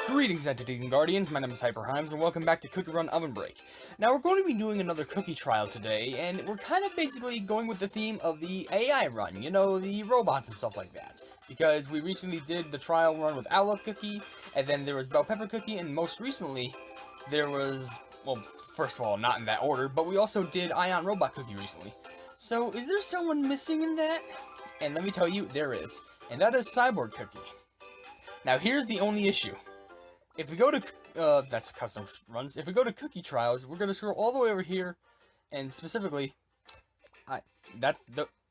Greetings, entities and guardians. My name is HyperHimes, and welcome back to Cookie Run OvenBreak. Now, we're going to be doing another cookie trial today, and we're kind of basically going with the theme of the AI run, you know, the robots and stuff like that. Because we recently did the trial run with Aloe Cookie, and then there was Bell Pepper Cookie, and most recently, there was, well, first of all, not in that order, but we also did Ion Robot Cookie recently. So, is there someone missing in that? And let me tell you, there is. And that is Cyborg Cookie. Now, here's the only issue. If we go to, that's custom runs. If we go to cookie trials, we're going to scroll all the way over here, and specifically,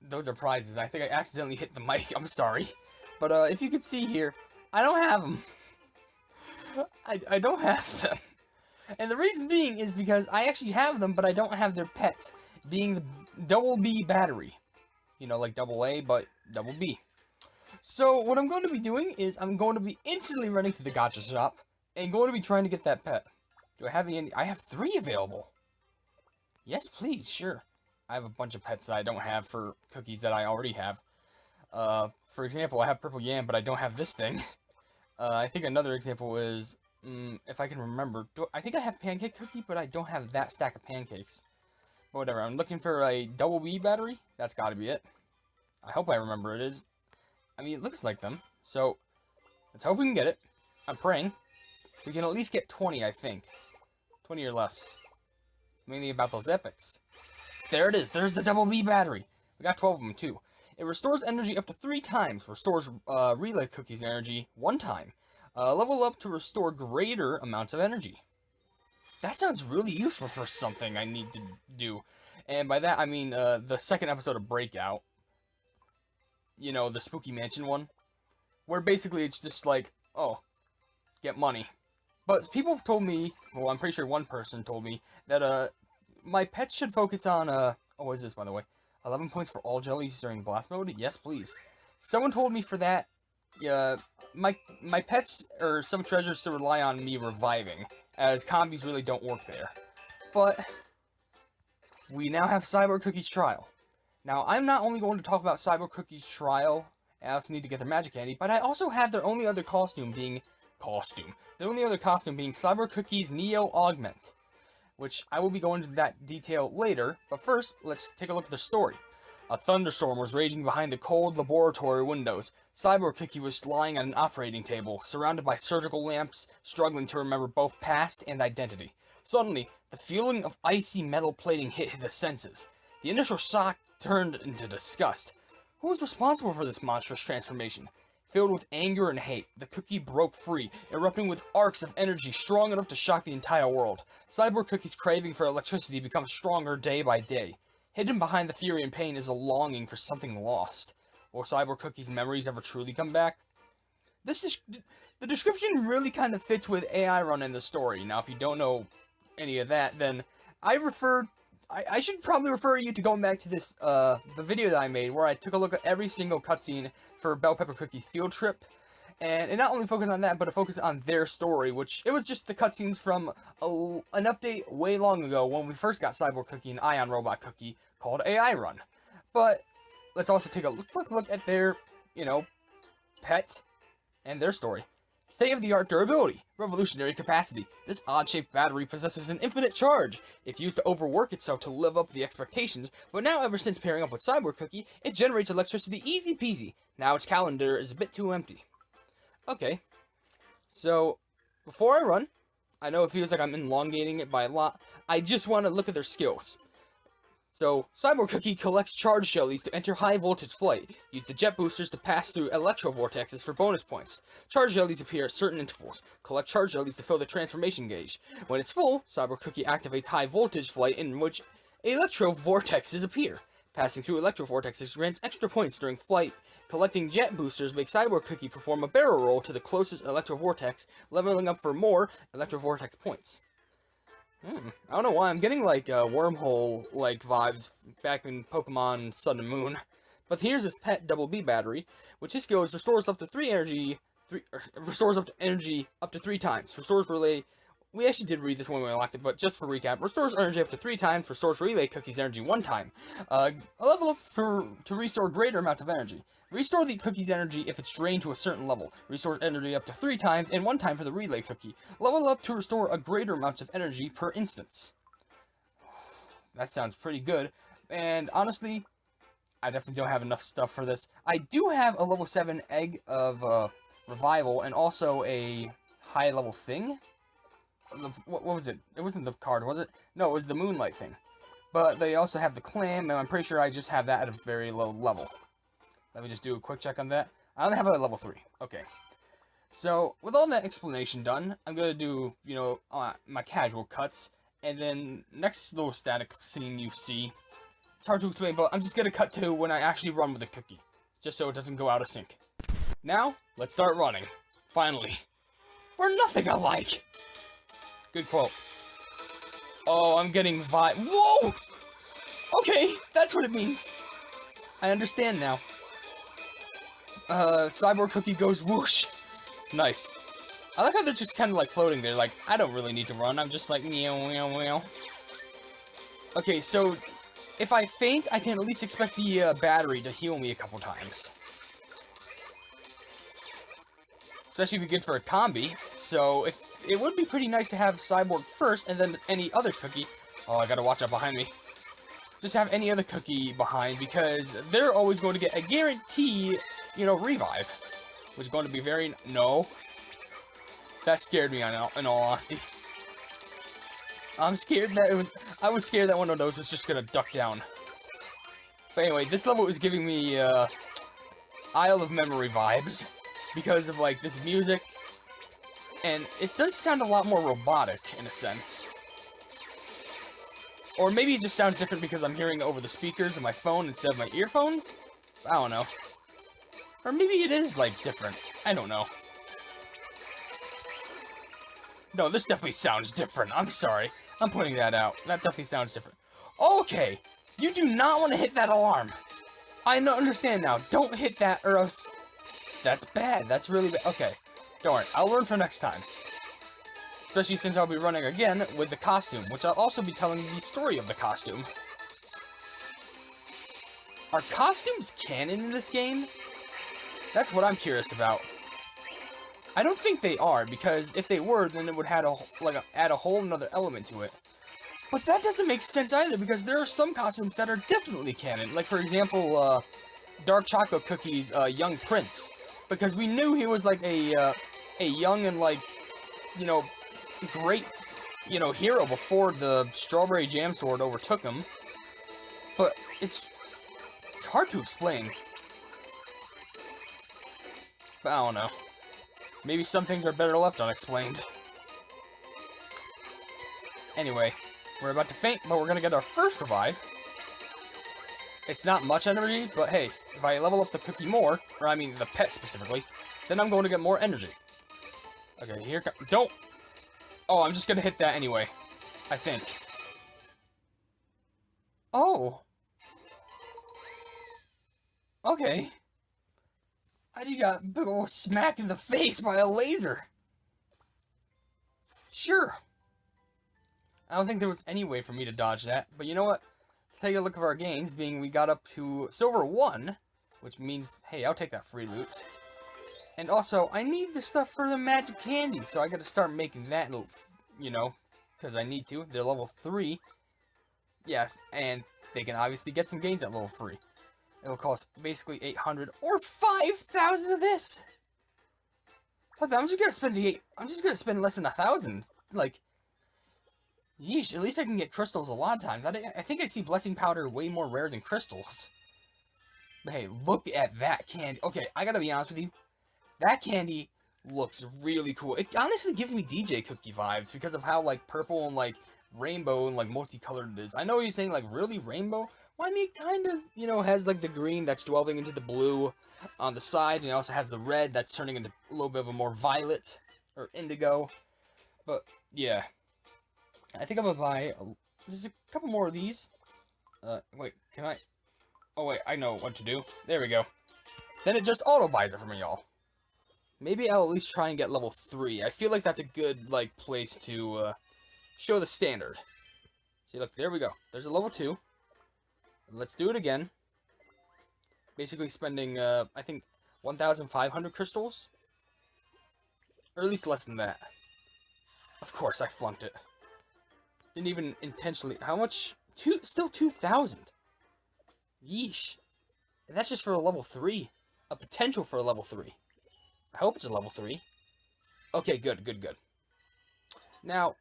those are prizes. I think I accidentally hit the mic. I'm sorry. But, if you can see here, I don't have them. I don't have them. And the reason being is because I actually have them, but I don't have their pet, being the double B battery. You know, like double A, but double B. So, what I'm going to be doing is I'm going to be instantly running to the gacha shop and going to be trying to get that pet. Do I have I have 3 available. Yes, please, sure. I have a bunch of pets that I don't have for cookies that I already have. For example, I have Purple Yam, but I don't have this thing. I think another example is, if I can remember, I think I have Pancake Cookie, but I don't have that stack of pancakes. But whatever, I'm looking for a double B battery. That's gotta be it. I hope I remember it is. I mean, it looks like them, so let's hope we can get it. I'm praying. We can at least get 20, I think. 20 or less. Mainly about those epics. There it is. There's the double B battery. We got 12 of them, too. It restores energy up to 3 times. Restores relay cookies energy 1 time. Level up to restore greater amounts of energy. That sounds really useful for something I need to do. And by that, I mean the second episode of Breakout. You know, the Spooky Mansion one. Where basically it's just like, oh, get money. But people have told me, well, I'm pretty sure one person told me, that my pet should focus on, oh, what is this, by the way? 11 points for all jellies during blast mode? Yes, please. Someone told me for that, my pets, or some treasures, to rely on me reviving, as combis really don't work there. But we now have Cyborg Cookie's trial. Now, I'm not only going to talk about Cyborg Cookie's trial, I also need to get their magic candy, but I also have their only other costume being Cyborg Cookie's Neo Augment, which I will be going into that detail later, but first, let's take a look at the story. A thunderstorm was raging behind the cold laboratory windows. Cyborg Cookie was lying at an operating table, surrounded by surgical lamps, struggling to remember both past and identity. Suddenly, the feeling of icy metal plating hit the senses. The initial shock turned into disgust. Who was responsible for this monstrous transformation? Filled with anger and hate, the cookie broke free, erupting with arcs of energy strong enough to shock the entire world. Cyborg Cookie's craving for electricity becomes stronger day by day. Hidden behind the fury and pain is a longing for something lost. Will Cyborg Cookie's memories ever truly come back? The description really kind of fits with AI Run in the story. Now, if you don't know any of that, then I should probably refer you to going back to this, the video that I made, where I took a look at every single cutscene for Bell Pepper Cookie's field trip, and it not only focused on that, but it focused on their story, which, it was just the cutscenes from an update way long ago, when we first got Cyborg Cookie and Ion Robot Cookie, called AI Run. But, let's also take a quick look at their, you know, pet, and their story. State-of-the-art durability, revolutionary capacity. This odd-shaped battery possesses an infinite charge. If used to overwork itself to live up to the expectations, but now ever since pairing up with Cyborg Cookie, it generates electricity easy peasy. Now its calendar is a bit too empty. Okay, so before I run, I know it feels like I'm elongating it by a lot, I just want to look at their skills. So, Cyborg Cookie collects charge jellies to enter high voltage flight. Use the jet boosters to pass through electro vortexes for bonus points. Charge jellies appear at certain intervals. Collect charge jellies to fill the transformation gauge. When it's full, Cyborg Cookie activates high voltage flight in which electro vortexes appear. Passing through electro vortexes grants extra points during flight. Collecting jet boosters makes Cyborg Cookie perform a barrel roll to the closest electro vortex, leveling up for more electro vortex points. I don't know why, I'm getting like wormhole-like vibes back in Pokemon Sun and Moon. But here's this pet double B battery, which his skills restores up to energy up to 3 times. Restores relay. We actually did read this one when we locked it, but just for recap, restores energy up to 3 times, restores relay cookies energy 1 time. A level up to restore greater amounts of energy. Restore the cookie's energy if it's drained to a certain level. Restore energy up to 3 times, and 1 time for the relay cookie. Level up to restore a greater amount of energy per instance. That sounds pretty good. And honestly, I definitely don't have enough stuff for this. I do have a level 7 egg of revival, and also a high level thing. What was it? It wasn't the card, was it? No, it was the moonlight thing. But they also have the clam, and I'm pretty sure I just have that at a very low level. Let me just do a quick check on that. I only have it at level 3. Okay. So, with all that explanation done, I'm going to do, you know, my casual cuts. And then, next little static scene you see, it's hard to explain, but I'm just going to cut to when I actually run with the cookie. Just so it doesn't go out of sync. Now, let's start running. Finally. We're nothing alike! Good quote. Oh, I'm getting Whoa! Okay, that's what it means. I understand now. Cyborg cookie goes whoosh. Nice. I like how they're just kind of like floating there, like, I don't really need to run, I'm just like, meow, meow, meow. Okay, so, if I faint, I can at least expect the battery to heal me a couple times. Especially if we get for a combi, so it would be pretty nice to have Cyborg first, and then any other cookie. Oh, I gotta watch out behind me. Just have any other cookie behind, because they're always going to get a guarantee, you know, revive. Which is going to be very... No. That scared me, in all honesty. I'm scared that it was... I was scared that one of those was just gonna duck down. But anyway, this level is giving me, Isle of Memory vibes. Because of, like, this music. And it does sound a lot more robotic, in a sense. Or maybe it just sounds different because I'm hearing it over the speakers of my phone instead of my earphones. I don't know. Or maybe it is, like, different. I don't know. No, this definitely sounds different. I'm sorry. I'm putting that out. That definitely sounds different. Okay. You do not want to hit that alarm. I understand now. Don't hit that or else... That's bad. That's really bad. Okay. Don't worry. I'll learn for next time. Especially since I'll be running again with the costume, which I'll also be telling the story of the costume. Are costumes canon in this game? That's what I'm curious about. I don't think they are, because if they were, then it would add a whole nother element to it. But that doesn't make sense either, because there are some costumes that are definitely canon. Like, for example, Dark Chocolate Cookie's Young Prince. Because we knew he was, like, a young and, like, you know, great, you know, hero before the Strawberry Jam Sword overtook him. But it's hard to explain. But I don't know. Maybe some things are better left unexplained. Anyway, we're about to faint, but we're gonna get our first revive. It's not much energy, but hey, if I level up the cookie more, or I mean the pet specifically, then I'm going to get more energy. Okay, here comes... Don't... Oh, I'm just gonna hit that anyway. I think. Oh. Okay. I just got a big ol' smack in the face by a laser. Sure. I don't think there was any way for me to dodge that, but you know what? Take a look at our gains, being we got up to Silver 1, which means, hey, I'll take that free loot. And also, I need the stuff for the magic candy, so I gotta start making that, you know, because I need to. They're level 3. Yes, and they can obviously get some gains at level 3. It'll cost basically 800 or 5,000 of this. I'm just gonna spend I'm just gonna spend less than 1,000. Like, yeesh, at least I can get crystals a lot of times. I think I see blessing powder way more rare than crystals. But hey, look at that candy. Okay, I gotta be honest with you. That candy looks really cool. It honestly gives me DJ Cookie vibes because of how, like, purple and, like, rainbow and, like, multicolored it is. I know you're saying, like, really rainbow? Well, I mean, it kind of, you know, has, like, the green that's delving into the blue on the sides, and it also has the red that's turning into a little bit of a more violet or indigo. But, yeah. I think I'm gonna buy just a couple more of these. Wait, can I? Oh, wait, I know what to do. There we go. Then it just auto-buys it for me, y'all. Maybe I'll at least try and get level 3. I feel like that's a good, like, place to, show the standard. See, look, there we go. There's a level 2. Let's do it again. Basically spending, I think, 1,500 crystals? Or at least less than that. Of course, I flunked it. Didn't even intentionally... How much? Still 2,000. Yeesh. And that's just for a level 3. A potential for a level 3. I hope it's a level 3. Okay, good. Now,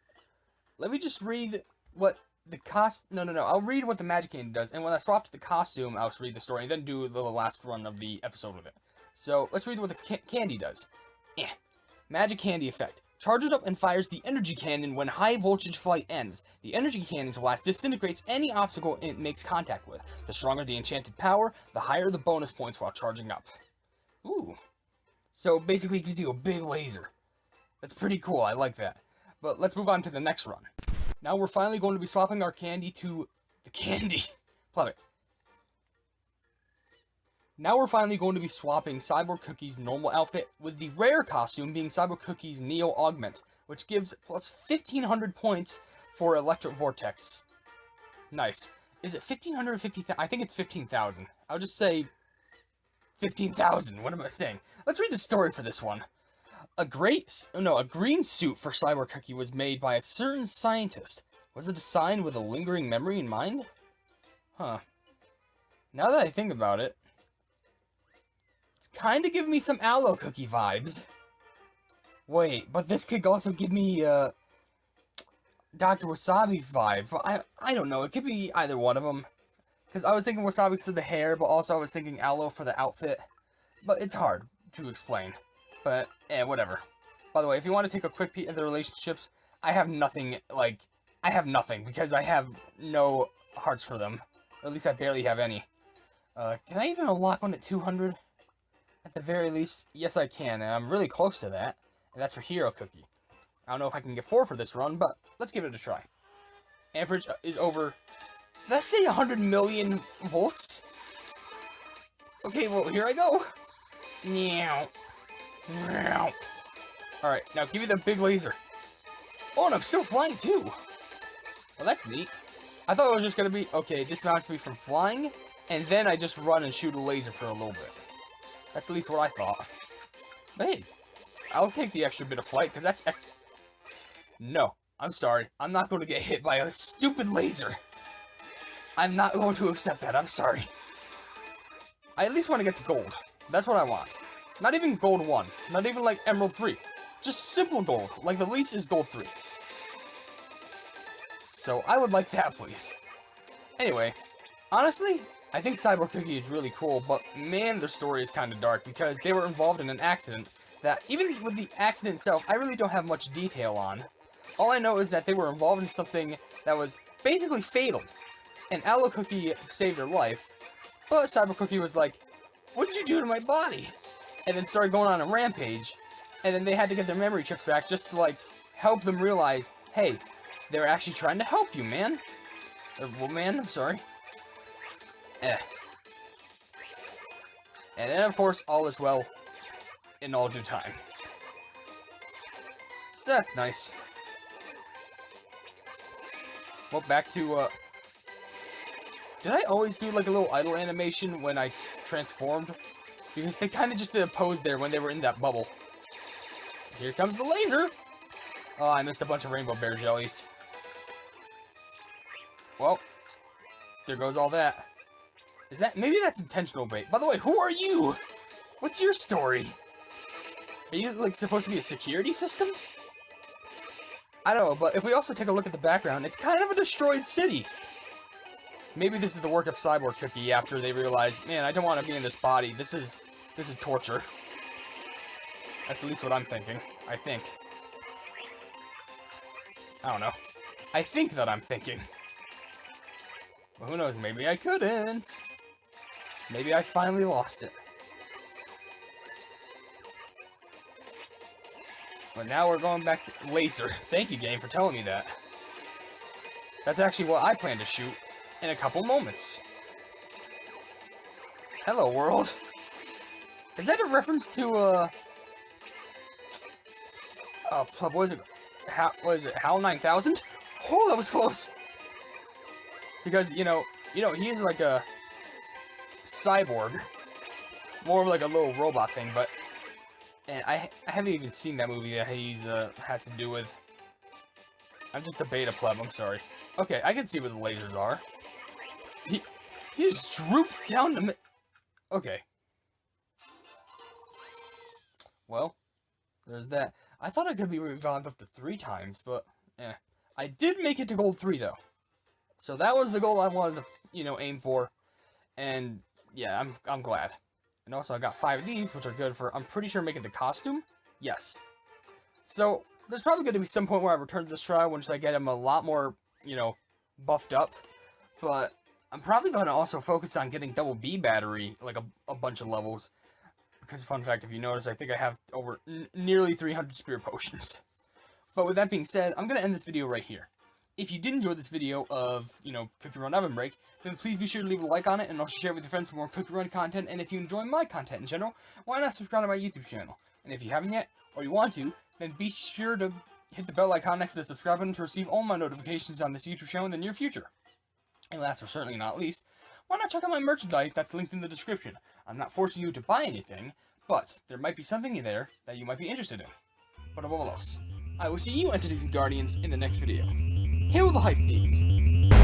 let me just read what the No. I'll read what the magic candy does, and when I swap to the costume, I'll just read the story, and then do the last run of the episode with it. So, let's read what the candy does. Magic candy effect. Charges up and fires the energy cannon when high voltage flight ends. The energy cannon's blast disintegrates any obstacle it makes contact with. The stronger the enchanted power, the higher the bonus points while charging up. Ooh. So basically it gives you a big laser. That's pretty cool, I like that. But let's move on to the next run. Now we're finally going to be swapping our candy to the candy. Love it. Now we're finally going to be swapping Cyborg Cookie's normal outfit with the rare costume being Cyborg Cookie's Neo Augment, which gives plus 1,500 points for Electric Vortex. Nice. Is it 1,500 or 50,000? I think it's 15,000. I'll just say 15,000. What am I saying? Let's read the story for this one. A green suit for Cyborg Cookie was made by a certain scientist. Was it designed with a lingering memory in mind? Huh. Now that I think about it, kind of give me some Aloe Cookie vibes. Wait, but this could also give me, Dr. Wasabi vibes. Well, I don't know. It could be either one of them. Because I was thinking Wasabi because of the hair, but also I was thinking Aloe for the outfit. But it's hard to explain. But, whatever. By the way, if you want to take a quick peek at the relationships, I have nothing, because I have no hearts for them. Or at least I barely have any. Can I even unlock one at 200? At the very least, yes I can, and I'm really close to that. And that's for Hero Cookie. I don't know if I can get 4 for this run, but let's give it a try. Amperage is over, let's say 100 million volts? Okay, well, here I go. Meow. Meow. Alright, now give me the big laser. Oh, and I'm still flying too. Well, that's neat. I thought it was just gonna be, okay, dismounts me from flying, and then I just run and shoot a laser for a little bit. That's at least what I thought. But hey, I'll take the extra bit of flight, because that's No, I'm sorry. I'm not going to get hit by a stupid laser. I'm not going to accept that, I'm sorry. I at least want to get to gold. That's what I want. Not even gold 1. Not even like emerald 3. Just simple gold, like the least is gold 3. So I would like that, please. Anyway, honestly, I think Cyborg Cookie is really cool, but man, their story is kind of dark because they were involved in an accident that, even with the accident itself, I really don't have much detail on. All I know is that they were involved in something that was basically fatal, and Aloe Cookie saved her life, but Cyborg Cookie was like, "What did you do to my body?" And then started going on a rampage, and then they had to get their memory chips back just to, like, help them realize, hey, they're actually trying to help you, man. Well, man, I'm sorry. And then, of course, all is well in all due time. So that's nice. Well, back to, did I always do, like, a little idle animation when I transformed? Because they kind of just did a pose there when they were in that bubble. Here comes the laser! Oh, I missed a bunch of rainbow bear jellies. Well, there goes all that. Is that... maybe that's intentional bait. By the way, who are you? What's your story? Are you, like, supposed to be a security system? I don't know, but if we also take a look at the background, it's kind of a destroyed city. Maybe this is the work of Cyborg Cookie after they realized, man, I don't want to be in this body. This is torture. That's at least what I'm thinking. I think. I don't know. I think that I'm thinking. Well, who knows? Maybe I couldn't. Maybe I finally lost it. But now we're going back to laser. Thank you, game, for telling me that. That's actually what I plan to shoot in a couple moments. Hello, world. Is that a reference to, what was it? What is it? HAL 9000? Oh, that was close. Because, you know, he is like a cyborg. more of like a little robot thing, but and I haven't even seen that movie that he's has to do with. I'm just a beta pleb, I'm sorry. Okay, I can see where the lasers are. He just drooped down the okay. Well, there's that. I thought I could be revived up to 3 times, but I did make it to gold 3 though. So that was the goal I wanted to, aim for. And yeah, I'm glad. And also I got 5 of these, which are good for, I'm pretty sure, making the costume. Yes. So there's probably going to be some point where I return to this trial once I get him a lot more, buffed up. But I'm probably going to also focus on getting double B battery, like a bunch of levels. Because, fun fact, if you notice, I think I have over nearly 300 spirit potions. But with that being said, I'm going to end this video right here. If you did enjoy this video of, Cookie Run OvenBreak, then please be sure to leave a like on it and also share it with your friends for more Cookie Run content. And if you enjoy my content in general, why not subscribe to my YouTube channel? And if you haven't yet, or you want to, then be sure to hit the bell icon next to the subscribe button to receive all my notifications on this YouTube channel in the near future. And last but certainly not least, why not check out my merchandise that's linked in the description? I'm not forcing you to buy anything, but there might be something in there that you might be interested in. But above all else, I will see you entities and guardians in the next video. Hail the Hypenese!